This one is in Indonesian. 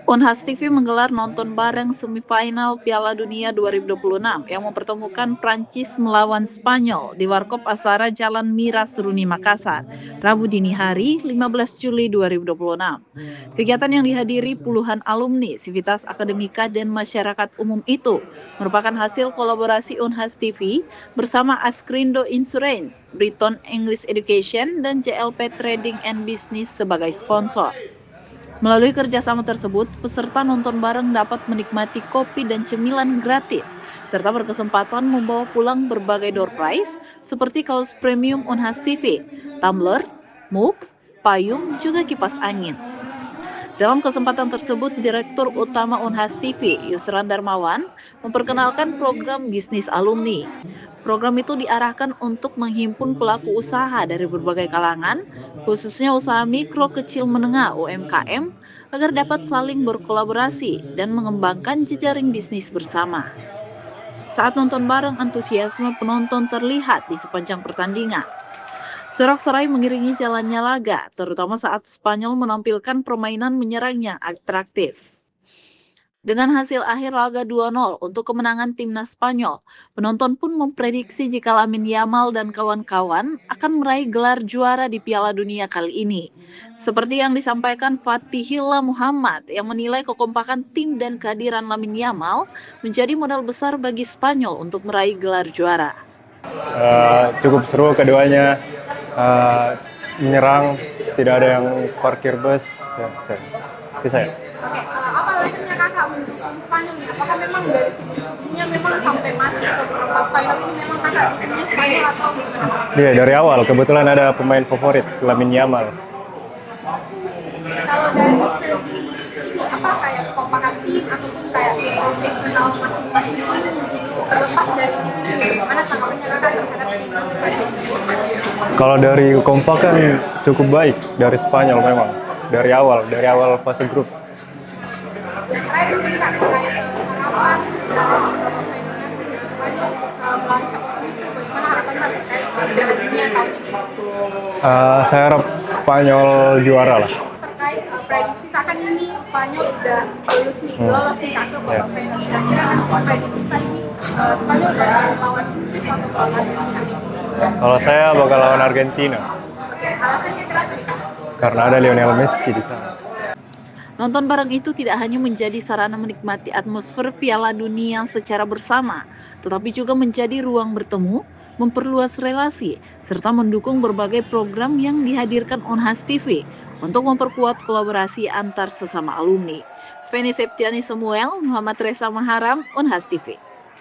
Unhas TV menggelar nonton bareng semifinal Piala Dunia 2026 yang mempertemukan Prancis melawan Spanyol di Warkop Asara Jalan Mira Seruni Makassar, Rabu dini hari 15 Juli 2026. Kegiatan yang dihadiri puluhan alumni, Sivitas Akademika dan masyarakat umum itu merupakan hasil kolaborasi Unhas TV bersama Askrindo Insurance, Briton English Education, dan JLP Trading and Business sebagai sponsor. Melalui kerjasama tersebut, peserta nonton bareng dapat menikmati kopi dan cemilan gratis, serta berkesempatan membawa pulang berbagai door prize seperti kaos premium Unhas TV, tumbler, mug, payung, juga kipas angin. Dalam kesempatan tersebut, Direktur Utama Unhas TV, Yusran Darmawan, memperkenalkan program bisnis alumni. Program itu diarahkan untuk menghimpun pelaku usaha dari berbagai kalangan, khususnya usaha mikro kecil menengah (UMKM), agar dapat saling berkolaborasi dan mengembangkan jejaring bisnis bersama. Saat nonton bareng, antusiasme penonton terlihat di sepanjang pertandingan. Sorak-sorai mengiringi jalannya laga, terutama saat Spanyol menampilkan permainan menyerang yang atraktif. Dengan hasil akhir laga 2-0 untuk kemenangan timnas Spanyol, penonton pun memprediksi jika Lamine Yamal dan kawan-kawan akan meraih gelar juara di Piala Dunia kali ini. Seperti yang disampaikan Fatihillah Muhammad yang menilai kekompakan tim dan kehadiran Lamine Yamal menjadi modal besar bagi Spanyol untuk meraih gelar juara. Cukup seru keduanya, menyerang, tidak ada yang parkir bus. Itu saya. Oke, apa alasannya kakak mendukung Spanyol nih? Apakah memang dari sebelumnya memang sampai masuk ke perempat final ini memang kakak dukungnya Spanyol atau gimana? Iya, dari awal kebetulan ada pemain favorit, Lamine Yamal. Kalau dari segi ini apa kayak kekompakan tim ataupun kayak profesional masing-masing tim gitu, terlepas dari individu, bagaimana tanggapannya kakak terhadap timnas Spanyol? Kalau dari kekompakan cukup baik dari Spanyol memang. Dari awal fase grup. Yang terakhir mungkin kak terkait harapan dari babak finalnya dengan Spanyol melawan siapapun itu, bagaimana harapan kak terkait Piala Dunia tahun ini? Saya harap Spanyol juara lah. Terkait prediksi kak, kan ini Spanyol sudah lolos nih kak ke babak final. Kira-kira nanti prediksi kak ini Spanyol bakal melawan Inggris atau melawan Argentina? Kalau saya bakal lawan Argentina. Oke, alasannya kenapa nih kak? Karena ada Lionel Messi di sana. Nonton bareng itu tidak hanya menjadi sarana menikmati atmosfer Piala Dunia secara bersama, tetapi juga menjadi ruang bertemu, memperluas relasi, serta mendukung berbagai program yang dihadirkan Unhas TV untuk memperkuat kolaborasi antar sesama alumni. Feni Septiani Samuel, Muhammad Reza Maharam, Unhas TV.